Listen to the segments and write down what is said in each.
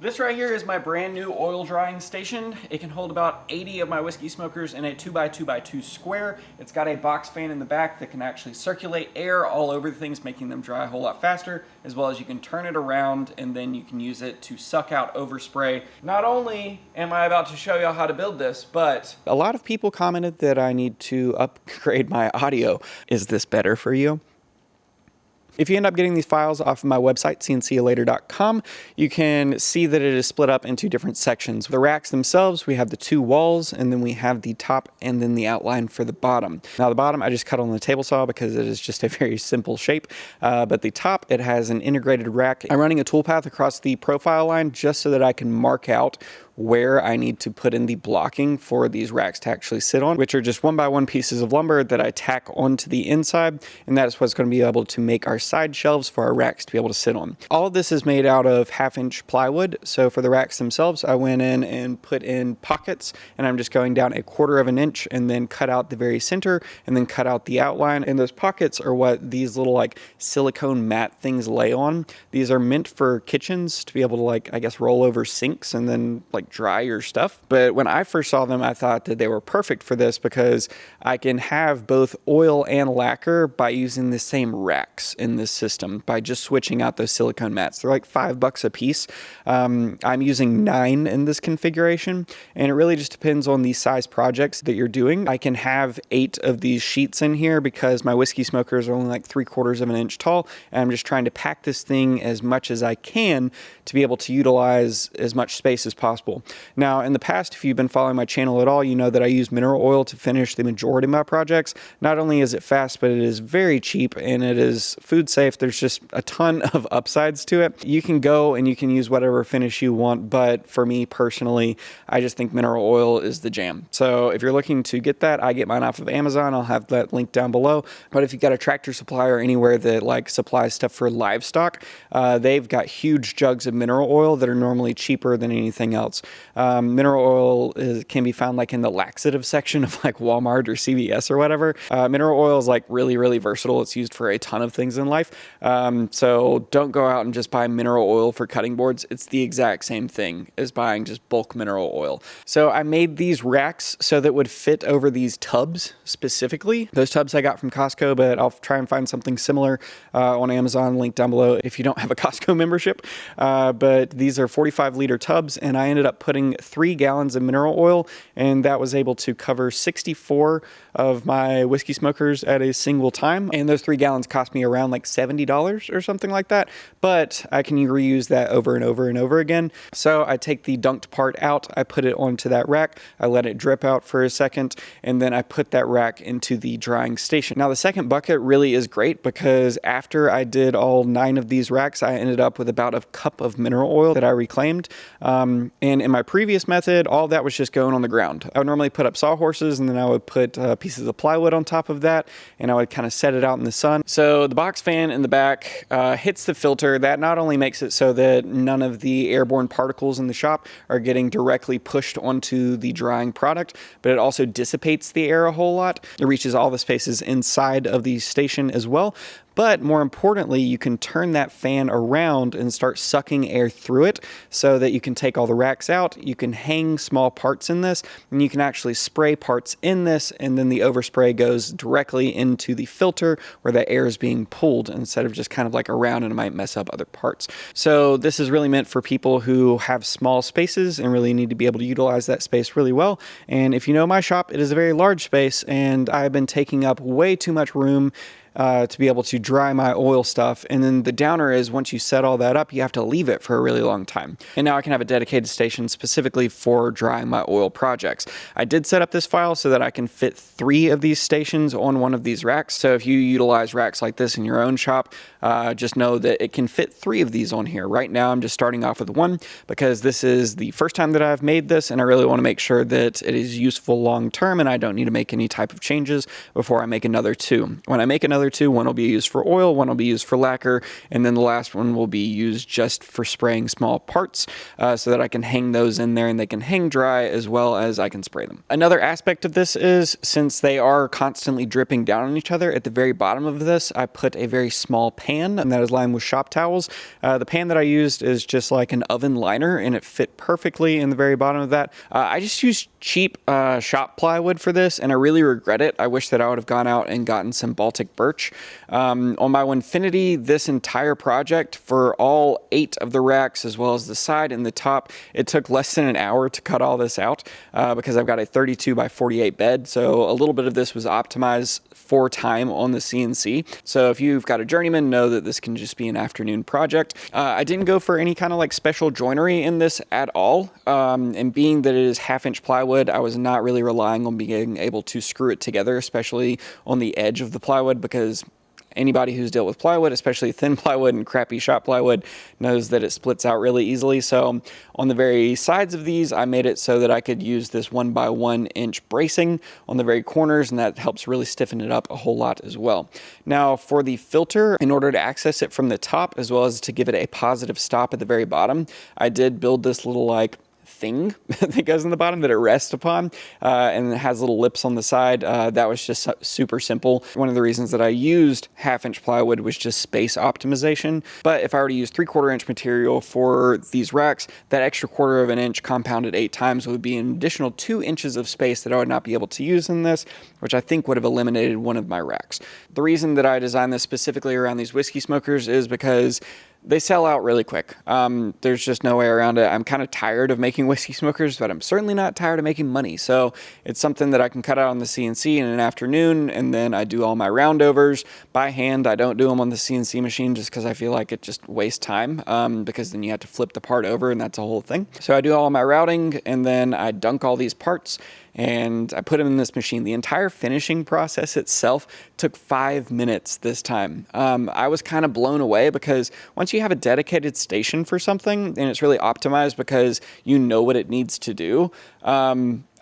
This right here is my brand new oil drying station. It can hold about 80 of my whiskey smokers in a 2x2x2 square. It's got a box fan in the back that can actually circulate air all over the things, making them dry a whole lot faster, as well as you can turn it around and then you can use it to suck out overspray. Not only am I about to show you how to build this, but a lot of people commented that I need to upgrade my audio. Is this better for you? If you end up getting these files off of my website, cncalater.com, you can see that it is split up into different sections. The racks themselves, we have the two walls, and then we have the top and then the outline for the bottom. Now the bottom I just cut on the table saw because it is just a very simple shape, but the top, it has an integrated rack. I'm running a toolpath across the profile line just so that I can mark out where I need to put in the blocking for these racks to actually sit on, which are just 1x1 pieces of lumber that I tack onto the inside, and that is what's going to be able to make our side shelves for our racks to be able to sit on. All of this is made out of 1/2-inch plywood, so for the racks themselves, I went in and put in pockets, and I'm just going down 1/4 of an inch and then cut out the very center and then cut out the outline, and those pockets are what these little like silicone mat things lay on. These are meant for kitchens to be able to like, I guess, roll over sinks and then like dry your stuff. But when I first saw them, I thought that they were perfect for this because I can have both oil and lacquer by using the same racks in this system by just switching out those silicone mats. They're like $5 a piece. I'm using 9 in this configuration, and it really just depends on the size projects that you're doing. I can have 8 of these sheets in here because my whiskey smokers are only like 3/4 of an inch tall, and I'm just trying to pack this thing as much as I can to be able to utilize as much space as possible. Now, in the past, if you've been following my channel at all, you know that I use mineral oil to finish the majority of my projects. Not only is it fast, but it is very cheap and it is food safe. There's just a ton of upsides to it. You can go and you can use whatever finish you want, but for me personally, I just think mineral oil is the jam. So if you're looking to get that, I get mine off of Amazon. I'll have that link down below. But if you've got a Tractor Supply or anywhere that like supplies stuff for livestock, they've got huge jugs of mineral oil that are normally cheaper than anything else. Mineral oil can be found like in the laxative section of like Walmart or CVS or whatever. Mineral oil is like really, really versatile. It's used for a ton of things in life. So don't go out and just buy mineral oil for cutting boards. It's the exact same thing as buying just bulk mineral oil. So I made these racks so that would fit over these tubs specifically. Those tubs I got from Costco, but I'll try and find something similar on Amazon, link down below if you don't have a Costco membership. But these are 45-liter tubs, and I ended up putting 3 gallons of mineral oil, and that was able to cover 64 of my whiskey smokers at a single time. And those 3 gallons cost me around like $70 or something like that, but I can reuse that over and over and over again. So I take the dunked part out, I put it onto that rack, I let it drip out for a second, and then I put that rack into the drying station. Now the second bucket really is great because after I did all 9 of these racks, I ended up with about a cup of mineral oil that I reclaimed. And in my previous method, all that was just going on the ground. I would normally put up sawhorses, and then I would put pieces of plywood on top of that, and I would kind of set it out in the sun. So the box fan in the back hits the filter. That not only makes it so that none of the airborne particles in the shop are getting directly pushed onto the drying product, but it also dissipates the air a whole lot. It reaches all the spaces inside of the station as well. But more importantly, you can turn that fan around and start sucking air through it so that you can take all the racks out. You can hang small parts in this, and you can actually spray parts in this, and then the overspray goes directly into the filter where the air is being pulled instead of just kind of like around, and it might mess up other parts. So this is really meant for people who have small spaces and really need to be able to utilize that space really well. And if you know my shop, it is a very large space, and I've been taking up way too much room to be able to dry my oil stuff. And then the downer is once you set all that up, you have to leave it for a really long time. And now I can have a dedicated station specifically for drying my oil projects. I did set up this file so that I can fit 3 of these stations on one of these racks. So if you utilize racks like this in your own shop, just know that it can fit 3 of these on here. Right now I'm just starting off with 1 because this is the first time that I've made this, and I really want to make sure that it is useful long term and I don't need to make any type of changes before I make another 2. When I make another other two. One will be used for oil, one will be used for lacquer, and then the last one will be used just for spraying small parts so that I can hang those in there and they can hang dry as well as I can spray them. Another aspect of this is, since they are constantly dripping down on each other, at the very bottom of this, I put a very small pan, and that is lined with shop towels. The pan that I used is just like an oven liner, and it fit perfectly in the very bottom of that. I just used cheap shop plywood for this, and I really regret it. I wish that I would have gone out and gotten some Baltic birch. On my Winfinity, this entire project for all 8 of the racks, as well as the side and the top, it took less than an hour to cut all this out because I've got a 32 by 48 bed. So a little bit of this was optimized for time on the CNC. So if you've got a journeyman, know that this can just be an afternoon project. I didn't go for any kind of like special joinery in this at all. And being that it is 1/2-inch plywood, I was not really relying on being able to screw it together, especially on the edge of the plywood, because anybody who's dealt with plywood, especially thin plywood and crappy shop plywood, knows that it splits out really easily. So on the very sides of these, I made it so that I could use this 1x1-inch bracing on the very corners, and that helps really stiffen it up a whole lot as well. Now for the filter, in order to access it from the top, as well as to give it a positive stop at the very bottom, I did build this little like thing that goes in the bottom that it rests upon, and it has little lips on the side. That was just super simple. One of the reasons that I used 1/2-inch plywood was just space optimization. But if I were to use 3/4-inch material for these racks, that extra 1/4 of an inch compounded 8 times would be an additional 2 inches of space that I would not be able to use in this, which I think would have eliminated one of my racks. The reason that I designed this specifically around these whiskey smokers is because they sell out really quick. There's just no way around it. I'm kind of tired of making whiskey smokers, but I'm certainly not tired of making money. So it's something that I can cut out on the CNC in an afternoon, and then I do all my roundovers by hand. I don't do them on the CNC machine just because I feel like it just wastes time, because then you have to flip the part over, and that's a whole thing. So I do all my routing, and then I dunk all these parts, and I put them in this machine. The entire finishing process itself took 5 minutes this time. I was kind of blown away because once you have a dedicated station for something and it's really optimized because you know what it needs to do,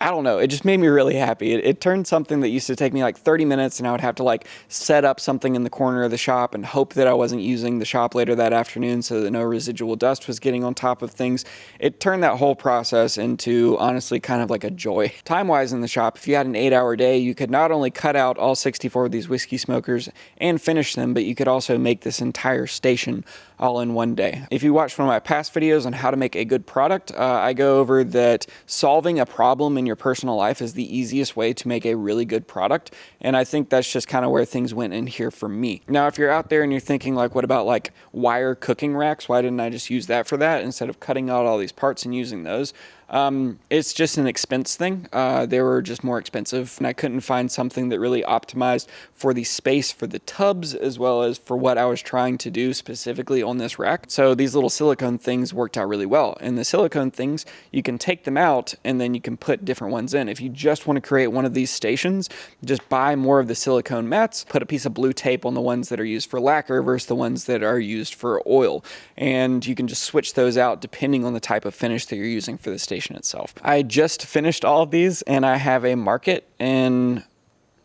I don't know, it just made me really happy. It turned something that used to take me like 30 minutes, and I would have to like set up something in the corner of the shop and hope that I wasn't using the shop later that afternoon so that no residual dust was getting on top of things. It turned that whole process into honestly kind of like a joy. Time-wise in the shop, if you had an 8-hour day, you could not only cut out all 64 of these whiskey smokers and finish them, but you could also make this entire station all in one day. If you watched one of my past videos on how to make a good product, I go over that solving a problem in your personal life is the easiest way to make a really good product, and I think that's just kind of where things went in here for me. Now if you're out there and you're thinking like, what about like wire cooking racks? Why didn't I just use that for that instead of cutting out all these parts and using those? It's just an expense thing. They were just more expensive, and I couldn't find something that really optimized for the space for the tubs as well as for what I was trying to do specifically on this rack. So these little silicone things worked out really well. And the silicone things, you can take them out and then you can put different ones in. If you just want to create one of these stations, just buy more of the silicone mats, put a piece of blue tape on the ones that are used for lacquer versus the ones that are used for oil. And you can just switch those out depending on the type of finish that you're using for the station itself. I just finished all of these, and I have a market in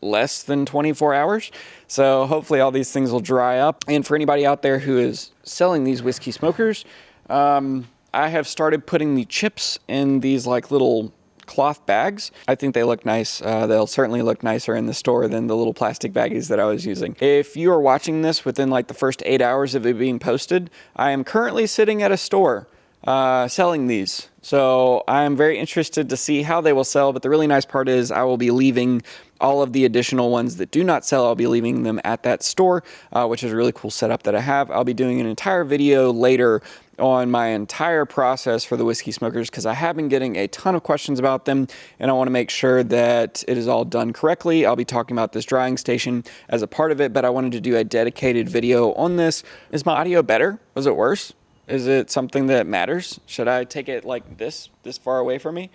less than 24 hours. So hopefully all these things will dry up. And for anybody out there who is selling these whiskey smokers, I have started putting the chips in these like little cloth bags. I think they look nice. They'll certainly look nicer in the store than the little plastic baggies that I was using. If you are watching this within like the first 8 hours of it being posted, I am currently sitting at a store selling these. So I'm very interested to see how they will sell, but the really nice part is I will be leaving all of the additional ones that do not sell. I'll be leaving them at that store, which is a really cool setup that I have. I'll be doing an entire video later on my entire process for the whiskey smokers because I have been getting a ton of questions about them, and I want to make sure that it is all done correctly. I'll be talking about this drying station as a part of it, but I wanted to do a dedicated video on this. Is my audio better? Was it worse? Is it something that matters? Should I take it like this far away from me?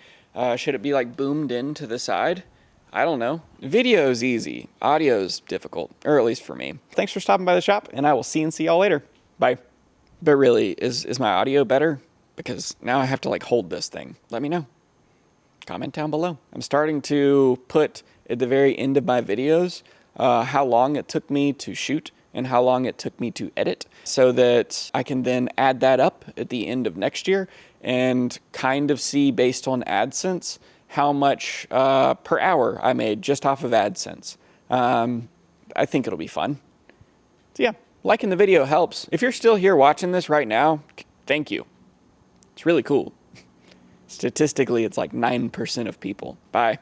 Should it be like boomed into the side? I don't know. Video's easy. Audio's difficult, or at least for me. Thanks for stopping by the shop, and I will see y'all later. Bye. But really, is my audio better? Because now I have to like hold this thing. Let me know. Comment down below. I'm starting to put at the very end of my videos how long it took me to shoot and how long it took me to edit, so that I can then add that up at the end of next year and kind of see, based on AdSense, how much per hour I made just off of AdSense. I think it'll be fun. So yeah, liking the video helps. If you're still here watching this right now, thank you. It's really cool. Statistically, it's like 9% of people. Bye.